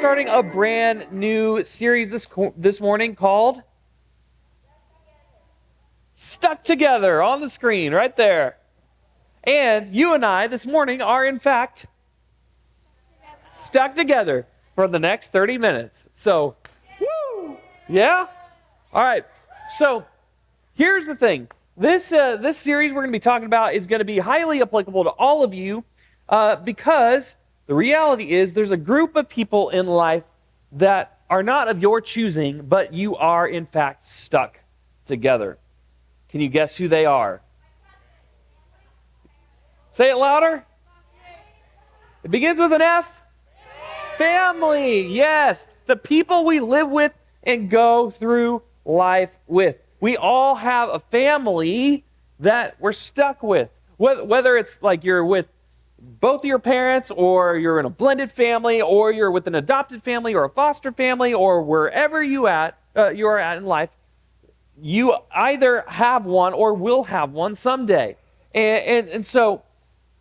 starting a brand new series this morning called Stuck Together on the screen right there. And you and I this morning are in fact stuck together for the next 30 minutes. So, woo! Yeah? All right. So, here's the thing. This series we're going to be talking about is going to be highly applicable to all of you because the reality is there's a group of people in life that are not of your choosing, but you are in fact stuck together. Can you guess who they are? Say it louder. It begins with an F. Family. Yes. The people we live with and go through life with. We all have a family that we're stuck with. Whether it's like you're with both of your parents, or you're in a blended family, or you're with an adopted family, or a foster family, or wherever you are at in life, you either have one or will have one someday. And so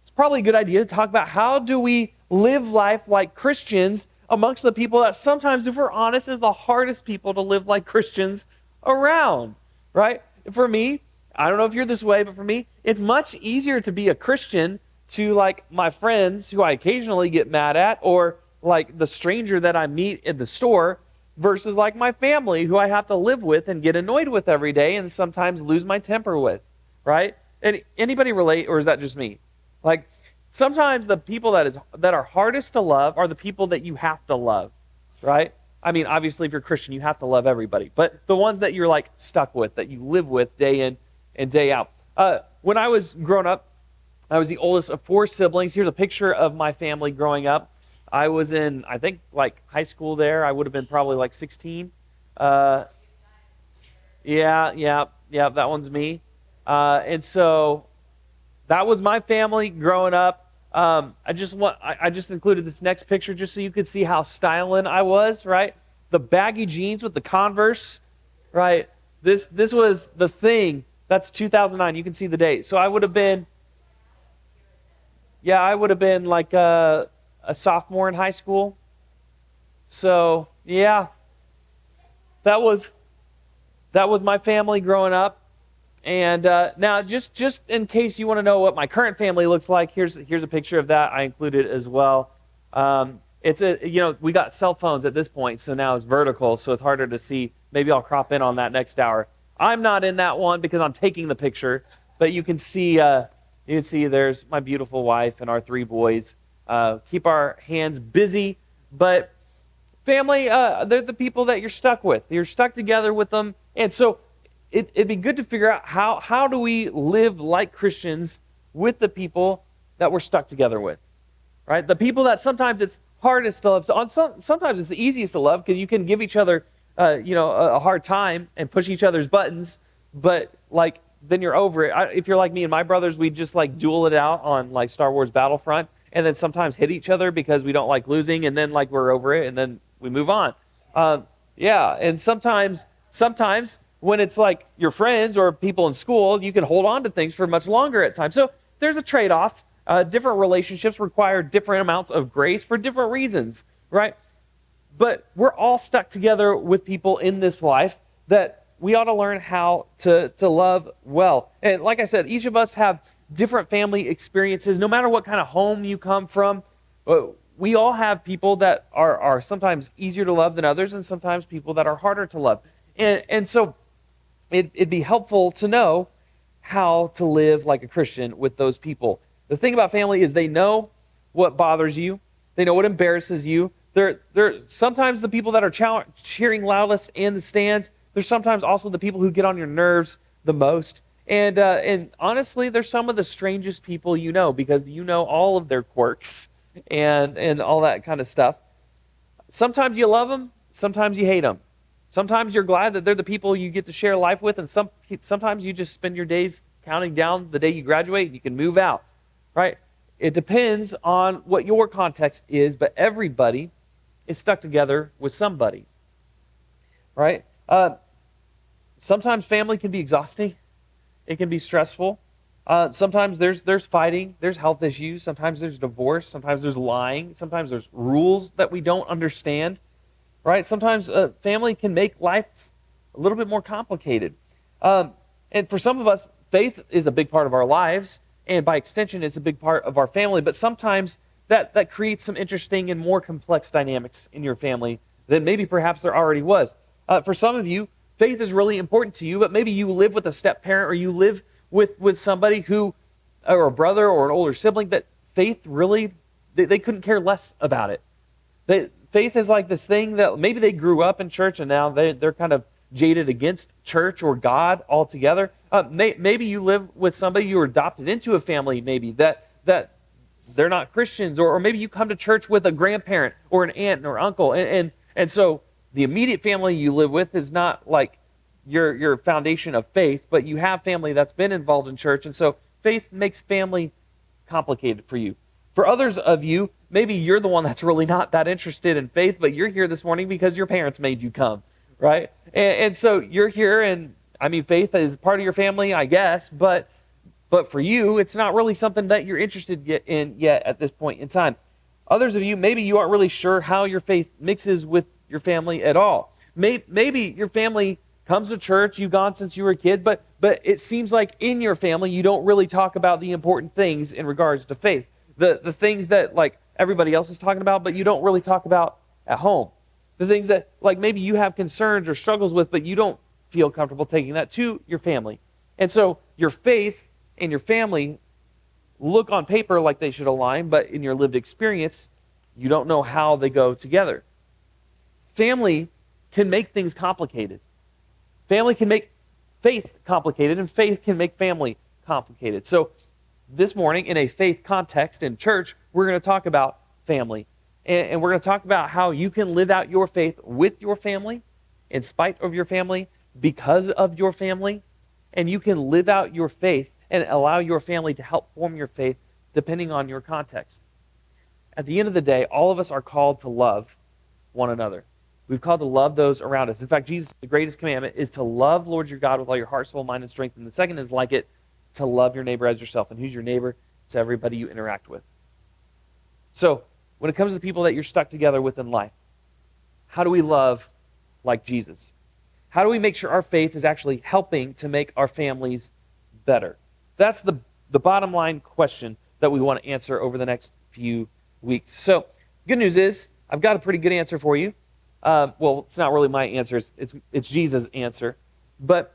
it's probably a good idea to talk about how do we live life like Christians amongst the people that sometimes, if we're honest, is the hardest people to live like Christians around, right? For me, I don't know if you're this way, but for me, it's much easier to be a Christian to like my friends who I occasionally get mad at, or like the stranger that I meet in the store, versus like my family who I have to live with and get annoyed with every day and sometimes lose my temper with, right? And anybody relate, or is that just me? Like sometimes the people that are hardest to love are the people that you have to love, right? I mean, obviously if you're Christian, you have to love everybody, but the ones that you're like stuck with, that you live with day in and day out. When I was growing up, I was the oldest of 4 siblings. Here's a picture of my family growing up. I was in, I think, like high school there. I would have been probably like 16. Yeah, that one's me. And so that was my family growing up. I just included this next picture just so you could see how styling I was, right? The baggy jeans with the Converse, right? This was the thing. That's 2009. You can see the date. So I would have been like a sophomore in high school. So yeah, that was my family growing up. And now, just in case you want to know what my current family looks like, here's a picture of that. I included as well. We got cell phones at this point, so now it's vertical, so it's harder to see. Maybe I'll crop in on that next hour. I'm not in that one because I'm taking the picture, but you can see there's my beautiful wife and our 3 boys. Keep our hands busy, but family, they're the people that you're stuck with. You're stuck together with them, and so it'd be good to figure out how do we live like Christians with the people that we're stuck together with, right? The people that sometimes it's hardest to love. Sometimes it's the easiest to love because you can give each other, a hard time and push each other's buttons, but like then you're over it. If you're like me and my brothers, we just like duel it out on like Star Wars Battlefront, and then sometimes hit each other because we don't like losing, and then like we're over it, and then we move on. And sometimes when it's like your friends or people in school, you can hold on to things for much longer at times. So there's a trade-off. Different relationships require different amounts of grace for different reasons, right? But we're all stuck together with people in this life that we ought to learn how to love well. And like I said, each of us have different family experiences. No matter what kind of home you come from, we all have people that are sometimes easier to love than others, and sometimes people that are harder to love. And so it'd be helpful to know how to live like a Christian with those people. The thing about family is they know what bothers you. They know what embarrasses you. They're sometimes the people that are cheering loudest in the stands. They're sometimes also the people who get on your nerves the most. And honestly, they're some of the strangest people you know, because you know all of their quirks and all that kind of stuff. Sometimes you love them. Sometimes you hate them. Sometimes you're glad that they're the people you get to share life with, and sometimes you just spend your days counting down the day you graduate and you can move out, right? It depends on what your context is, but everybody is stuck together with somebody, right? Sometimes family can be exhausting. It can be stressful. Sometimes there's fighting, there's health issues, sometimes there's divorce, sometimes there's lying, sometimes there's rules that we don't understand, right? Sometimes family can make life a little bit more complicated. And for some of us, faith is a big part of our lives, and by extension, it's a big part of our family. But sometimes that creates some interesting and more complex dynamics in your family than maybe perhaps there already was. For some of you, faith is really important to you, but maybe you live with a step parent or you live with somebody who, or a brother or an older sibling, that faith really, they couldn't care less about it. Faith is like this thing that maybe they grew up in church and now they're kind of jaded against church or God altogether. Maybe you live with somebody, you were adopted into a family maybe that they're not Christians, or maybe you come to church with a grandparent or an aunt or uncle, and so the immediate family you live with is not like your foundation of faith, but you have family that's been involved in church, and so faith makes family complicated for you. For others of you, maybe you're the one that's really not that interested in faith, but you're here this morning because your parents made you come, right? And so you're here, and I mean, faith is part of your family, I guess, but for you, it's not really something that you're interested in yet at this point in time. Others of you, maybe you aren't really sure how your faith mixes with your family at all. Maybe your family comes to church, you've gone since you were a kid, but it seems like in your family, you don't really talk about the important things in regards to faith. The things that like everybody else is talking about, but you don't really talk about at home. The things that like maybe you have concerns or struggles with, but you don't feel comfortable taking that to your family. And so your faith and your family look on paper like they should align, but in your lived experience, you don't know how they go together. Family can make things complicated. Family can make faith complicated, and faith can make family complicated. So this morning, in a faith context in church, we're going to talk about family. And we're going to talk about how you can live out your faith with your family, in spite of your family, because of your family. And you can live out your faith and allow your family to help form your faith depending on your context. At the end of the day, all of us are called to love one another. We've called to love those around us. In fact, Jesus, the greatest commandment is to love Lord your God with all your heart, soul, mind, and strength. And the second is like it, to love your neighbor as yourself. And who's your neighbor? It's everybody you interact with. So, when it comes to the people that you're stuck together with in life, how do we love like Jesus? How do we make sure our faith is actually helping to make our families better? That's the bottom line question that we want to answer over the next few weeks. So, good news is, I've got a pretty good answer for you. Well, it's not really my answer, it's Jesus' answer. But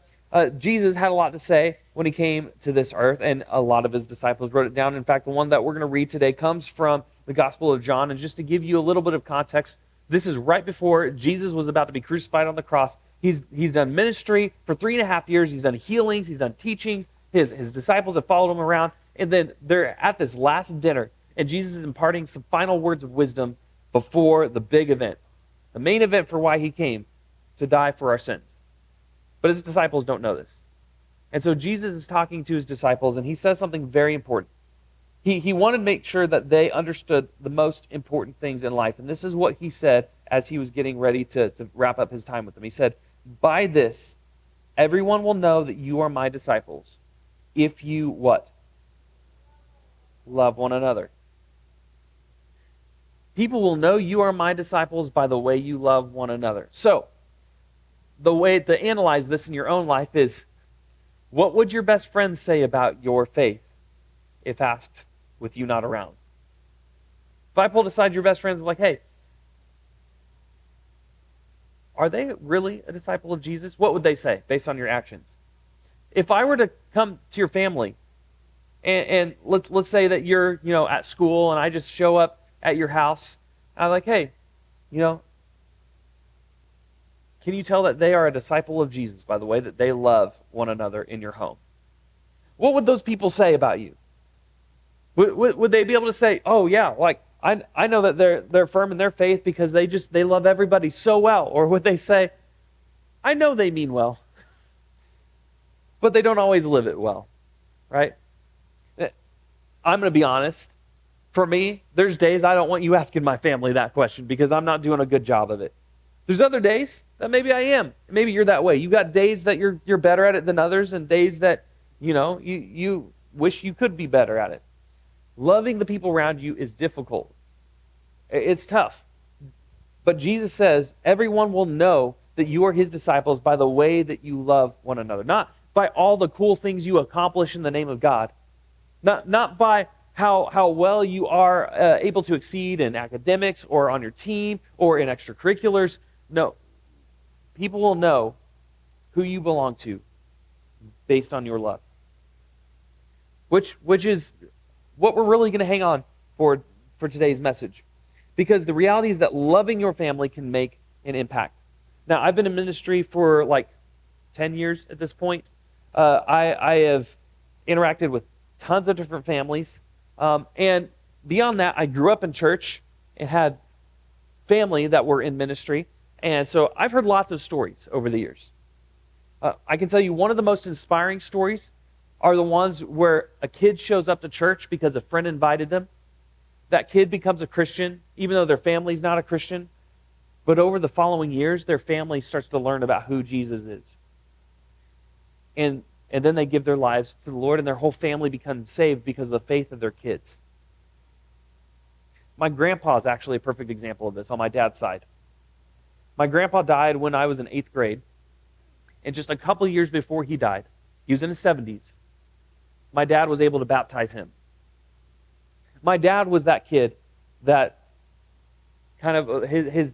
Jesus had a lot to say when he came to this earth, and a lot of his disciples wrote it down. In fact, the one that we're going to read today comes from the Gospel of John. And just to give you a little bit of context, this is right before Jesus was about to be crucified on the cross. He's done ministry for 3.5 years. He's done healings. He's done teachings. His disciples have followed him around. And then they're at this last dinner, and Jesus is imparting some final words of wisdom before the big event, the main event for why he came, to die for our sins. But his disciples don't know this. And so Jesus is talking to his disciples, and he says something very important. He wanted to make sure that they understood the most important things in life. And this is what he said as he was getting ready to wrap up his time with them. He said, "By this, everyone will know that you are my disciples, if you" what? Love one another. People will know you are my disciples by the way you love one another. So, the way to analyze this in your own life is, what would your best friends say about your faith if asked with you not around? If I pulled aside your best friends and like, hey, are they really a disciple of Jesus? What would they say based on your actions? If I were to come to your family and let's say that you're at school and I just show up at your house, I'm like, hey, can you tell that they are a disciple of Jesus by the way that they love one another in your home? What would those people say about you? Would they be able to say, oh yeah, like I know that they're firm in their faith because they love everybody so well? Or would they say, I know they mean well, but they don't always live it well, right? I'm going to be honest. For me, there's days I don't want you asking my family that question because I'm not doing a good job of it. There's other days that maybe I am. Maybe you're that way. You got days that you're better at it than others, and days that you wish you could be better at it. Loving the people around you is difficult. It's tough. But Jesus says everyone will know that you are his disciples by the way that you love one another. Not by all the cool things you accomplish in the name of God. Not by how well you are able to exceed in academics or on your team or in extracurriculars. No. People will know who you belong to based on your love. Which is what we're really going to hang on for today's message. Because the reality is that loving your family can make an impact. Now, I've been in ministry for like 10 years at this point. I have interacted with tons of different families. And beyond that, I grew up in church and had family that were in ministry. And so I've heard lots of stories over the years. I can tell you one of the most inspiring stories are the ones where a kid shows up to church because a friend invited them. That kid becomes a Christian, even though their family's not a Christian. But over the following years, their family starts to learn about who Jesus is. And then they give their lives to the Lord, and their whole family becomes saved because of the faith of their kids. My grandpa is actually a perfect example of this on my dad's side. My grandpa died when I was in 8th grade. And just a couple years before he died, he was in his 70s, my dad was able to baptize him. My dad was that kid that kind of, his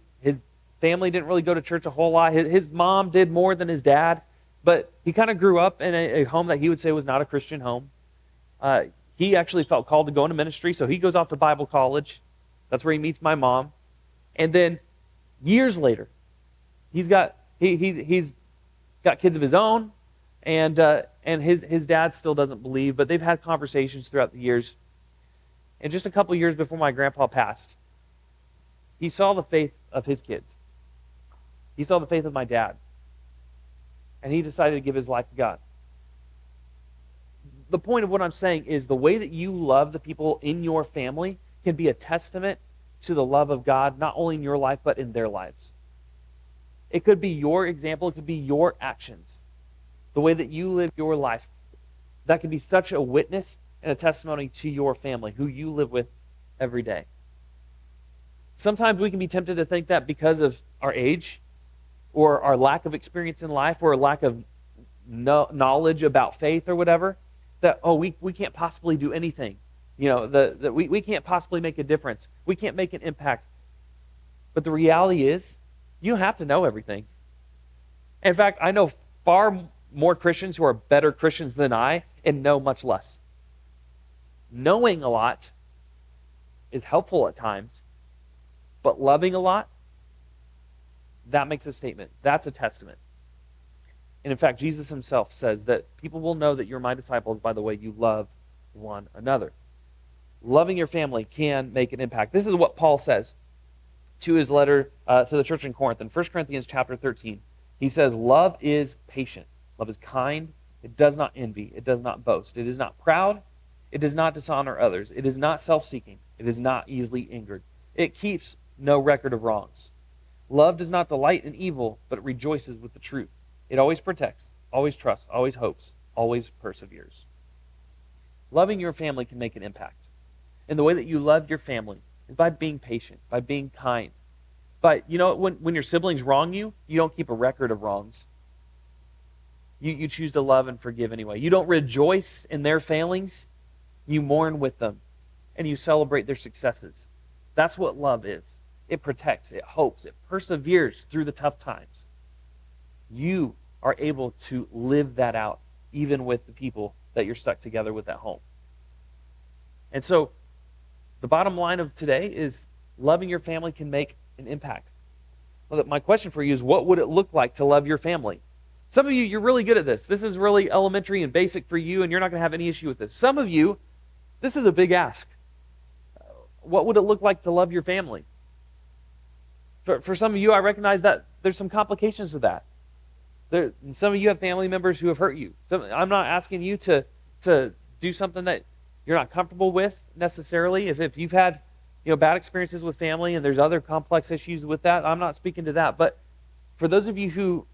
family didn't really go to church a whole lot. His mom did more than his dad, but he kind of grew up in a home that he would say was not a Christian home. He actually felt called to go into ministry, so he goes off to Bible college. That's where he meets my mom. And then years later, he's got kids of his own, and his dad still doesn't believe, but they've had conversations throughout the years. And just a couple years before my grandpa passed, he saw the faith of his kids. He saw the faith of my dad. And he decided to give his life to God. The point of what I'm saying is the way that you love the people in your family can be a testament to the love of God, not only in your life, but in their lives. It could be your example. It could be your actions. The way that you live your life. That can be such a witness and a testimony to your family, who you live with every day. Sometimes we can be tempted to think that because of our age or our lack of experience in life or a lack of knowledge about faith or whatever, that, we can't possibly do anything. We can't possibly make a difference. We can't make an impact. But the reality is, you don't have to know everything. In fact, I know far more Christians who are better Christians than I and know much less. Knowing a lot is helpful at times, but loving a lot, that makes a statement. That's a testament. And in fact, Jesus himself says that people will know that you're my disciples by the way you love one another. Loving your family can make an impact. This is what Paul says to his letter to the church in Corinth. In 1 Corinthians chapter 13, he says, love is patient. Love is kind. It does not envy. It does not boast. It is not proud. It does not dishonor others. It is not self-seeking. It is not easily angered. It keeps no record of wrongs. Love does not delight in evil, but it rejoices with the truth. It always protects, always trusts, always hopes, always perseveres. Loving your family can make an impact. And the way that you love your family is by being patient, by being kind. But when your siblings wrong you, you don't keep a record of wrongs. You choose to love and forgive anyway. You don't rejoice in their failings. You mourn with them, and you celebrate their successes. That's what love is. It protects, it hopes, it perseveres through the tough times. You are able to live that out, even with the people that you're stuck together with at home. And so, the bottom line of today is loving your family can make an impact. Well, my question for you is, what would it look like to love your family? Some of you, you're really good at this. This is really elementary and basic for you, and you're not going to have any issue with this. Some of you, this is a big ask. What would it look like to love your family? For some of you, I recognize that there's some complications to that. Some of you have family members who have hurt you. I'm not asking you to do something that you're not comfortable with necessarily. If you've had bad experiences with family and there's other complex issues with that, I'm not speaking to that. But for those of you who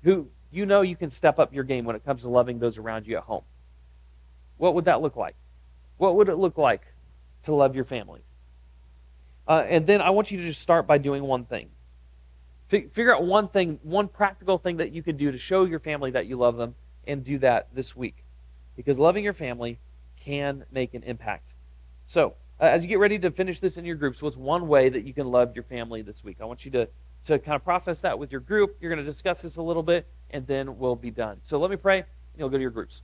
you can step up your game when it comes to loving those around you at home. What would that look like? What would it look like to love your family? And then I want you to just start by doing one thing. Figure out one thing, one practical thing that you can do to show your family that you love them, and do that this week. Because loving your family can make an impact. So, as you get ready to finish this in your groups, what's one way that you can love your family this week? I want you to kind of process that with your group. You're going to discuss this a little bit, and then we'll be done. So let me pray, and you'll go to your groups.